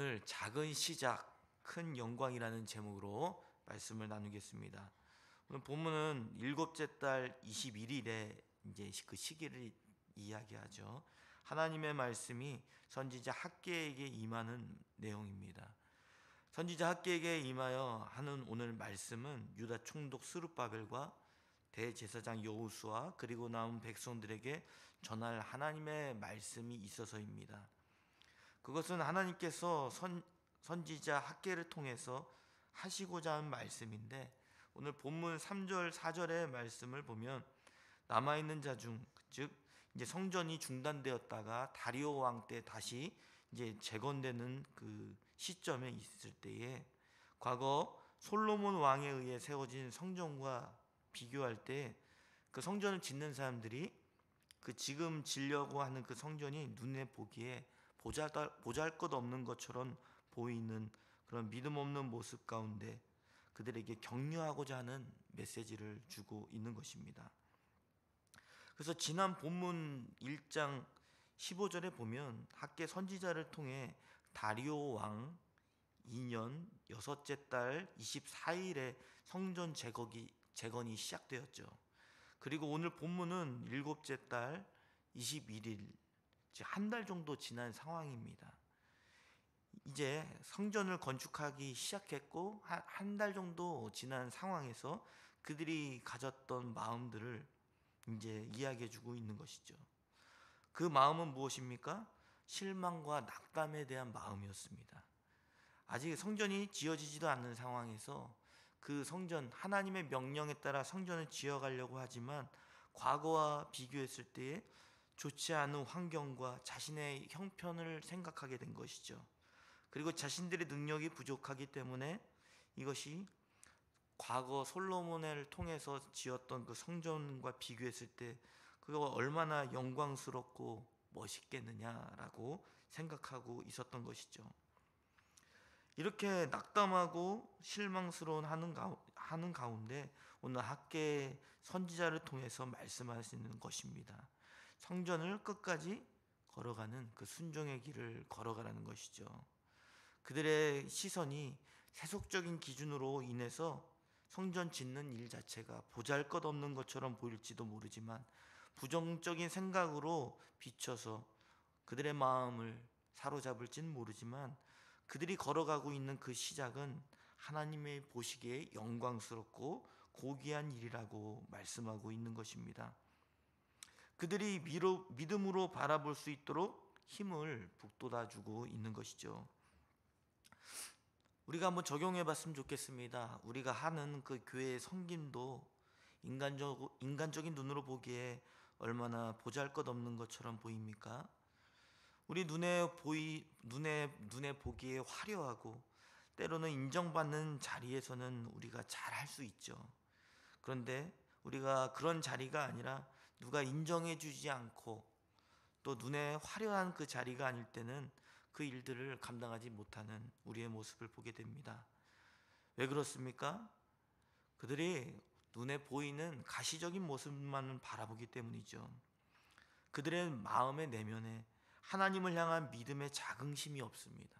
오늘 작은 시작, 큰 영광이라는 제목으로 말씀을 나누겠습니다. 오늘 본문은 일곱째 달 21일에 이제 그 시기를 이야기하죠. 하나님의 말씀이 선지자 학개에게 임하는 내용입니다. 선지자 학개에게 임하여 하는 오늘 말씀은 유다 총독 스룹바벨과 대제사장 여호수아 그리고 남은 백성들에게 전할 하나님의 말씀이 있어서입니다. 그것은 하나님께서 선지자 학개를 통해서 하시고자 한 말씀인데, 오늘 본문 3절 4절의 말씀을 보면 남아있는 자 중, 즉 이제 성전이 중단되었다가 다리오 왕 때 다시 이제 재건되는 그 시점에 있을 때에 과거 솔로몬 왕에 의해 세워진 성전과 비교할 때 그 성전을 짓는 사람들이 그 지금 지려고 하는 그 성전이 눈에 보기에 보잘것없는 것처럼 보이는 그런 믿음 없는 모습 가운데 그들에게 격려하고자 하는 메시지를 주고 있는 것입니다. 그래서 지난 본문 1장 15절에 보면 학개 선지자를 통해 다리오 왕 2년 여섯째 달 24일에 성전 재건이 시작되었죠. 그리고 오늘 본문은 일곱째 달 21일, 즉 한 달 정도 지난 상황입니다. 이제 성전을 건축하기 시작했고 한 달 정도 지난 상황에서 그들이 가졌던 마음들을 이제 이야기해주고 있는 것이죠. 그 마음은 무엇입니까? 실망과 낙담에 대한 마음이었습니다. 아직 성전이 지어지지도 않는 상황에서 그 성전, 하나님의 명령에 따라 성전을 지어가려고 하지만 과거와 비교했을 때에 좋지 않은 환경과 자신의 형편을 생각하게 된 것이죠. 그리고 자신들의 능력이 부족하기 때문에 이것이 과거 솔로몬을 통해서 지었던 그 성전과 비교했을 때 그가 얼마나 영광스럽고 멋있겠느냐라고 생각하고 있었던 것이죠. 이렇게 낙담하고 실망스러운 하는 가운데 오늘 학개 선지자를 통해서 말씀하시는 것입니다. 성전을 끝까지 걸어가는 그 순종의 길을 걸어가라는 것이죠. 그들의 시선이 세속적인 기준으로 인해서 성전 짓는 일 자체가 보잘것없는 것처럼 보일지도 모르지만 부정적인 생각으로 비춰서 그들의 마음을 사로잡을지는 모르지만 그들이 걸어가고 있는 그 시작은 하나님의 보시기에 영광스럽고 고귀한 일이라고 말씀하고 있는 것입니다. 그들이 믿음으로 바라볼 수 있도록 힘을 북돋아주고 있는 것이죠. 우리가 한번 적용해 봤으면 좋겠습니다. 우리가 하는 그 교회의 섬김도 인간적인 눈으로 보기에 얼마나 보잘것없는 것처럼 보입니까? 우리 눈에 보기에 화려하고 때로는 인정받는 자리에서는 우리가 잘 할 수 있죠. 그런데 우리가 그런 자리가 아니라 누가 인정해 주지 않고 또 눈에 화려한 그 자리가 아닐 때는 그 일들을 감당하지 못하는 우리의 모습을 보게 됩니다. 왜 그렇습니까? 그들이 눈에 보이는 가시적인 모습만을 바라보기 때문이죠. 그들의 마음의 내면에 하나님을 향한 믿음의 자긍심이 없습니다.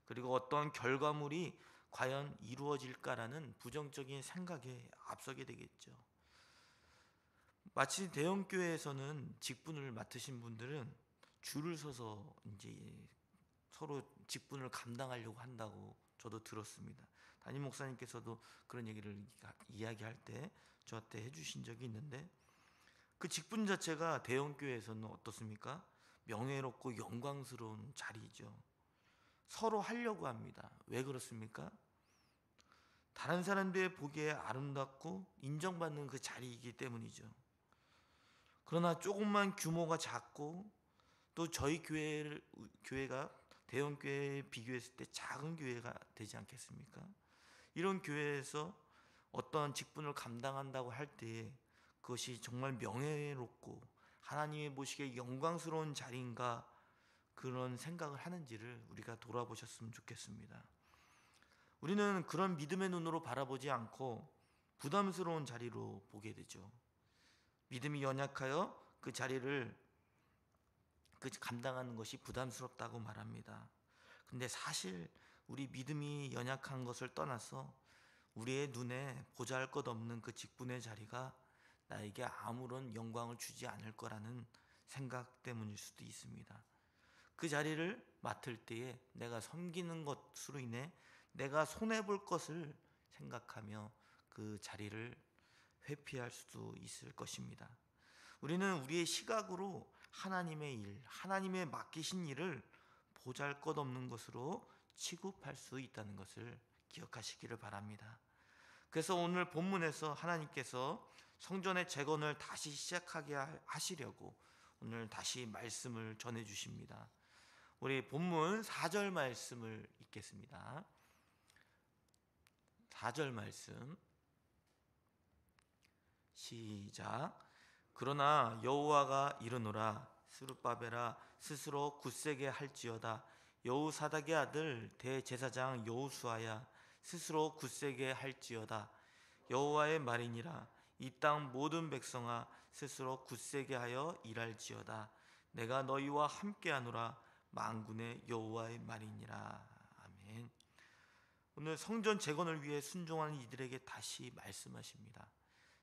그리고 어떤 결과물이 과연 이루어질까라는 부정적인 생각에 앞서게 되겠죠. 마치 대형교회에서는 직분을 맡으신 분들은 줄을 서서 이제 서로 직분을 감당하려고 한다고 저도 들었습니다. 담임 목사님께서도 그런 얘기를 이야기할 때 저한테 해주신 적이 있는데, 그 직분 자체가 대형교회에서는 어떻습니까? 명예롭고 영광스러운 자리죠. 서로 하려고 합니다. 왜 그렇습니까? 다른 사람들의 보기에 아름답고 인정받는 그 자리이기 때문이죠. 그러나 조금만 규모가 작고 또 저희 교회가 대형 교회에 비교했을 때 작은 교회가 되지 않겠습니까? 이런 교회에서 어떤 직분을 감당한다고 할 때 그것이 정말 명예롭고 하나님의 보시기에 영광스러운 자리인가, 그런 생각을 하는지를 우리가 돌아보셨으면 좋겠습니다. 우리는 그런 믿음의 눈으로 바라보지 않고 부담스러운 자리로 보게 되죠. 믿음이 연약하여 그 자리를 감당하는 것이 부담스럽다고 말합니다. 근데 사실 우리 믿음이 연약한 것을 떠나서 우리의 눈에 보잘것없는 그 직분의 자리가 나에게 아무런 영광을 주지 않을 거라는 생각 때문일 수도 있습니다. 그 자리를 맡을 때에 내가 섬기는 것으로 인해 내가 손해볼 것을 생각하며 그 자리를 회피할 수도 있을 것입니다. 우리는 우리의 시각으로 하나님의 일, 하나님의 맡기신 일을 보잘것없는 것으로 취급할 수 있다는 것을 기억하시기를 바랍니다. 그래서 오늘 본문에서 하나님께서 성전의 재건을 다시 시작하게 하시려고 오늘 다시 말씀을 전해 주십니다. 우리 본문 4절 말씀을 읽겠습니다. 4절 말씀 시작. 그러나 여호와가 이르노라 스룹바벨아 스스로 굳세게 할지어다. 여호사닥의 아들 대제사장 여호수아야 스스로 굳세게 할지어다. 여호와의 말이니라. 이 땅 모든 백성아 스스로 굳세게 하여 일할지어다. 내가 너희와 함께하노라. 만군의 여호와의 말이니라. 아멘. 오늘 성전 재건을 위해 순종하는 이들에게 다시 말씀하십니다.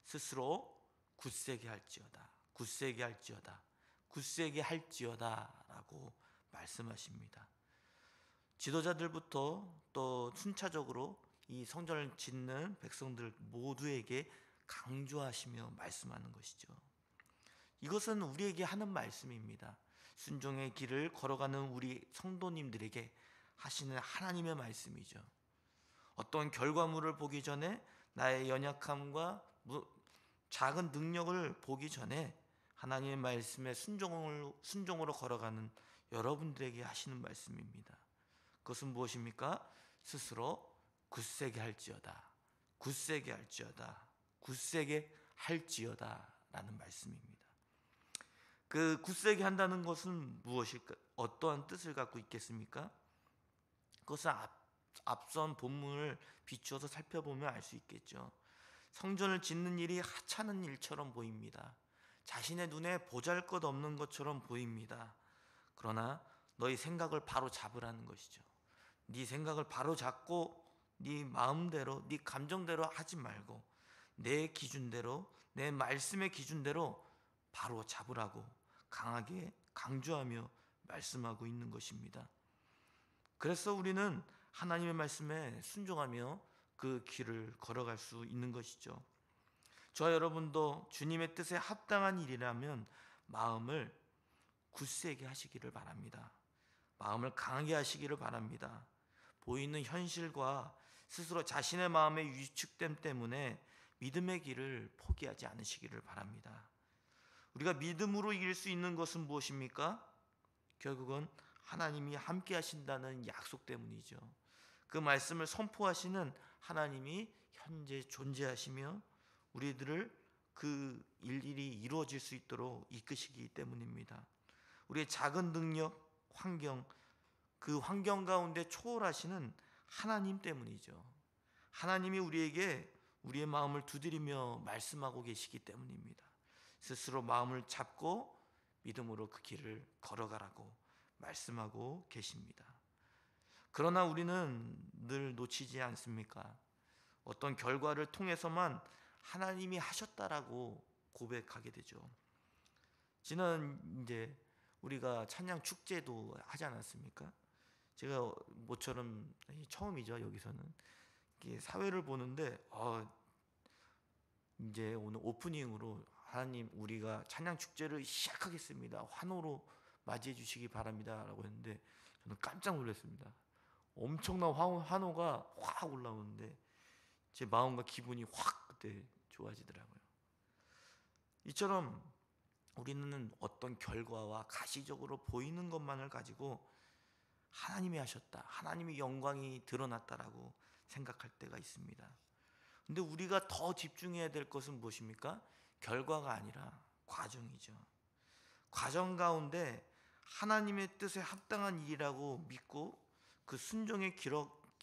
스스로 굳세게 할지어다. 굳세게 할지어다. 굳세게 할지어다 라고 말씀하십니다. 지도자들부터 또 순차적으로 이 성전을 짓는 백성들 모두에게 강조하시며 말씀하는 것이죠. 이것은 우리에게 하는 말씀입니다. 순종의 길을 걸어가는 우리 성도님들에게 하시는 하나님의 말씀이죠. 어떤 결과물을 보기 전에 나의 연약함과 작은 능력을 보기 전에 하나님의 말씀에 순종으로 걸어가는 여러분들에게 하시는 말씀입니다. 그것은 무엇입니까? 스스로 굳세게 할지어다. 굳세게 할지어다. 굳세게 할지어다 라는 말씀입니다. 그 굳세게 한다는 것은 무엇일까? 어떠한 뜻을 갖고 있겠습니까? 그것은 앞선 본문을 비추어서 살펴보면 알 수 있겠죠. 성전을 짓는 일이 하찮은 일처럼 보입니다. 자신의 눈에 보잘것없는 것처럼 보입니다. 그러나 너희 생각을 바로 잡으라는 것이죠. 네 생각을 바로 잡고 네 마음대로, 네 감정대로 하지 말고 내 기준대로, 내 말씀의 기준대로 바로 잡으라고 강하게 강조하며 말씀하고 있는 것입니다. 그래서 우리는 하나님의 말씀에 순종하며 그 길을 걸어갈 수 있는 것이죠. 저와 여러분도 주님의 뜻에 합당한 일이라면 마음을 굳세게 하시기를 바랍니다. 마음을 강하게 하시기를 바랍니다. 보이는 현실과 스스로 자신의 마음의 위축됨 때문에 믿음의 길을 포기하지 않으시기를 바랍니다. 우리가 믿음으로 이길 수 있는 것은 무엇입니까? 결국은 하나님이 함께 하신다는 약속 때문이죠. 그 말씀을 선포하시는 하나님이 현재 존재하시며 우리들을 그 일일이 이루어질 수 있도록 이끄시기 때문입니다. 우리의 작은 능력, 환경, 그 환경 가운데 초월하시는 하나님 때문이죠. 하나님이 우리에게 우리의 마음을 두드리며 말씀하고 계시기 때문입니다. 스스로 마음을 잡고 믿음으로 그 길을 걸어가라고 말씀하고 계십니다. 그러나 우리는 늘 놓치지 않습니까? 어떤 결과를 통해서만 하나님이 하셨다라고 고백하게 되죠. 지난 이제 우리가 찬양 축제도 하지 않았습니까? 제가 모처럼 처음이죠. 여기서는 사회를 보는데 이제 오늘 오프닝으로 하나님 우리가 찬양 축제를 시작하겠습니다. 환호로 맞이해 주시기 바랍니다라고 했는데 저는 깜짝 놀랐습니다. 엄청난 환호가 확 올라오는데 제 마음과 기분이 확 그때 좋아지더라고요. 이처럼 우리는 어떤 결과와 가시적으로 보이는 것만을 가지고 하나님이 하셨다, 하나님의 영광이 드러났다라고 생각할 때가 있습니다. 근데 우리가 더 집중해야 될 것은 무엇입니까? 결과가 아니라 과정이죠. 과정 가운데 하나님의 뜻에 합당한 일이라고 믿고 그 순종의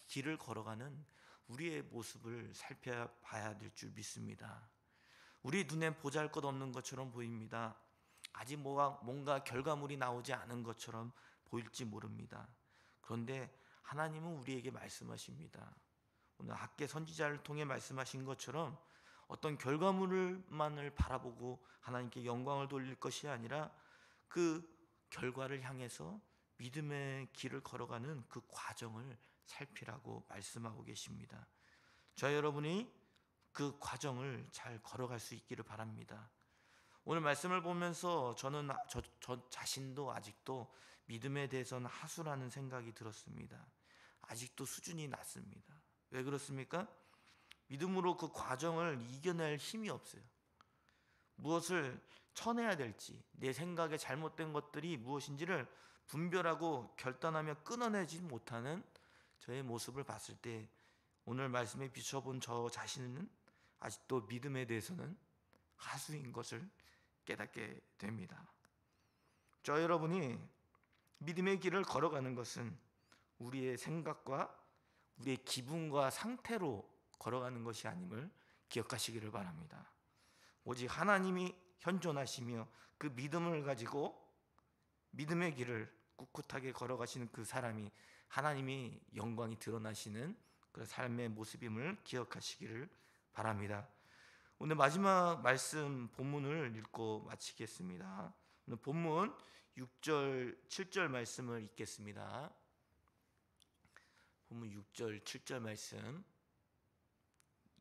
길을 걸어가는 우리의 모습을 살펴봐야 될 줄 믿습니다. 우리 눈엔 보잘것없는 것처럼 보입니다. 아직 뭔가 결과물이 나오지 않은 것처럼 보일지 모릅니다. 그런데 하나님은 우리에게 말씀하십니다. 오늘 학개 선지자를 통해 말씀하신 것처럼 어떤 결과물만을 바라보고 하나님께 영광을 돌릴 것이 아니라 그 결과를 향해서 믿음의 길을 걸어가는 그 과정을 살피라고 말씀하고 계십니다. 저 여러분이 그 과정을 잘 걸어갈 수 있기를 바랍니다. 오늘 말씀을 보면서 저는 저 자신도 아직도 믿음에 대해서는 하수라는 생각이 들었습니다. 아직도 수준이 낮습니다. 왜 그렇습니까? 믿음으로 그 과정을 이겨낼 힘이 없어요. 무엇을 쳐내야 될지, 내 생각에 잘못된 것들이 무엇인지를 분별하고 결단하며 끊어내지 못하는 저의 모습을 봤을 때 오늘 말씀에 비춰본 저 자신은 아직도 믿음에 대해서는 하수인 것을 깨닫게 됩니다. 저 여러분이 믿음의 길을 걸어가는 것은 우리의 생각과 우리의 기분과 상태로 걸어가는 것이 아님을 기억하시기를 바랍니다. 오직 하나님이 현존하시며 그 믿음을 가지고 믿음의 길을 꿋꿋하게 걸어가시는 그 사람이 하나님이 영광이 드러나시는 그 삶의 모습임을 기억하시기를 바랍니다. 오늘 마지막 말씀 본문을 읽고 마치겠습니다. 오늘 본문 6절 7절 말씀을 읽겠습니다. 본문 6절 7절 말씀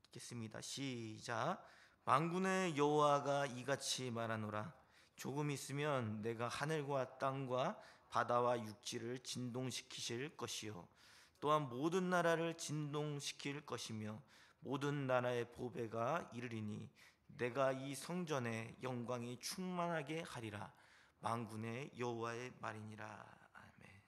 읽겠습니다. 시작. 만군의 여호와가 이같이 말하노라. 조금 있으면 내가 하늘과 땅과 바다와 육지를 진동시키실 것이요 또한 모든 나라를 진동시킬 것이며 모든 나라의 보배가 이르리니 내가 이 성전에 영광이 충만하게 하리라. 만군의 여호와의 말이니라. 아멘.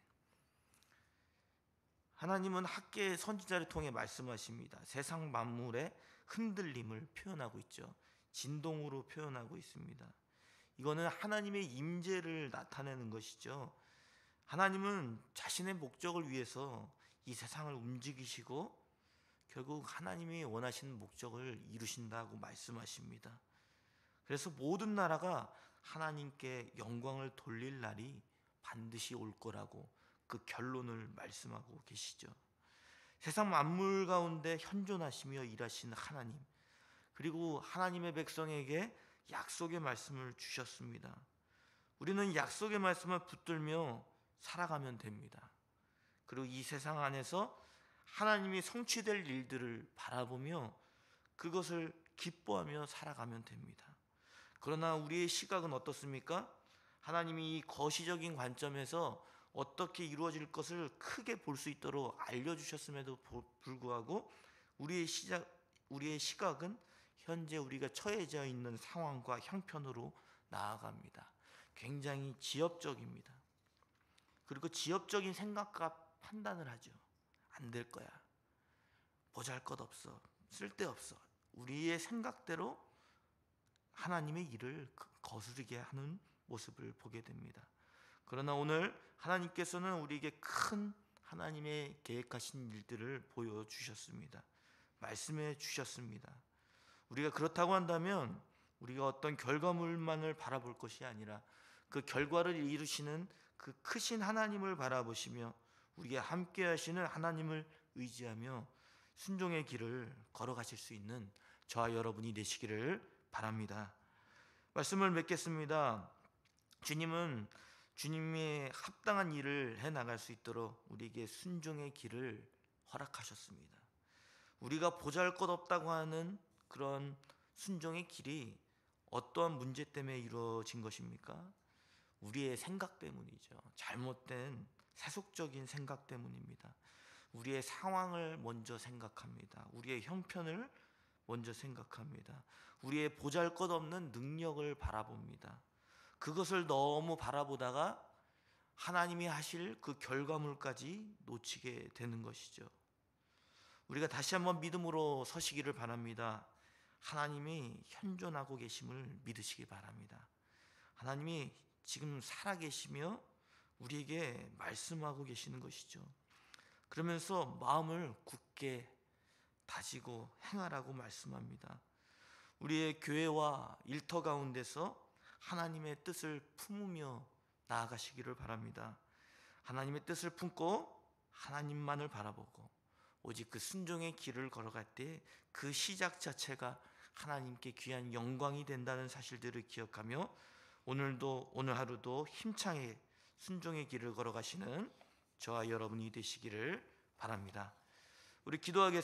하나님은 학개의 선지자를 통해 말씀하십니다. 세상 만물의 흔들림을 표현하고 있죠. 진동으로 표현하고 있습니다. 이거는 하나님의 임재를 나타내는 것이죠. 하나님은 자신의 목적을 위해서 이 세상을 움직이시고 결국 하나님이 원하시는 목적을 이루신다고 말씀하십니다. 그래서 모든 나라가 하나님께 영광을 돌릴 날이 반드시 올 거라고 그 결론을 말씀하고 계시죠. 세상 만물 가운데 현존하시며 일하시는 하나님, 그리고 하나님의 백성에게 약속의 말씀을 주셨습니다. 우리는 약속의 말씀을 붙들며 살아가면 됩니다. 그리고 이 세상 안에서 하나님이 성취될 일들을 바라보며 그것을 기뻐하며 살아가면 됩니다. 그러나 우리의 시각은 어떻습니까? 하나님이 이 거시적인 관점에서 어떻게 이루어질 것을 크게 볼 수 있도록 알려주셨음에도 불구하고 우리의 시각은 현재 우리가 처해져 있는 상황과 형편으로 나아갑니다. 굉장히 지엽적입니다. 그리고 지엽적인 생각과 판단을 하죠. 안 될 거야. 보잘것없어. 쓸데없어. 우리의 생각대로 하나님의 일을 거스르게 하는 모습을 보게 됩니다. 그러나 오늘 하나님께서는 우리에게 큰 하나님의 계획하신 일들을 보여주셨습니다. 말씀해 주셨습니다. 우리가 그렇다고 한다면 우리가 어떤 결과물만을 바라볼 것이 아니라 그 결과를 이루시는 그 크신 하나님을 바라보시며 우리가 함께 하시는 하나님을 의지하며 순종의 길을 걸어가실 수 있는 저와 여러분이 되시기를 바랍니다. 말씀을 맺겠습니다. 주님은 주님의 합당한 일을 해나갈 수 있도록 우리에게 순종의 길을 허락하셨습니다. 우리가 보잘것없다고 하는 그런 순종의 길이 어떠한 문제 때문에 이루어진 것입니까? 우리의 생각 때문이죠. 잘못된 세속적인 생각 때문입니다. 우리의 상황을 먼저 생각합니다. 우리의 형편을 먼저 생각합니다. 우리의 보잘것없는 능력을 바라봅니다. 그것을 너무 바라보다가 하나님이 하실 그 결과물까지 놓치게 되는 것이죠. 우리가 다시 한번 믿음으로 서시기를 바랍니다. 하나님이 현존하고 계심을 믿으시기 바랍니다. 하나님이 지금 살아계시며 우리에게 말씀하고 계시는 것이죠. 그러면서 마음을 굳게 다지고 행하라고 말씀합니다. 우리의 교회와 일터 가운데서 하나님의 뜻을 품으며 나아가시기를 바랍니다. 하나님의 뜻을 품고 하나님만을 바라보고 오직 그 순종의 길을 걸어갈 때 그 시작 자체가 하나님께 귀한 영광이 된다는 사실들을 기억하며 오늘 하루도 힘차게 순종의 길을 걸어가시는 저와 여러분이 되시기를 바랍니다. 우리 기도하겠습니다.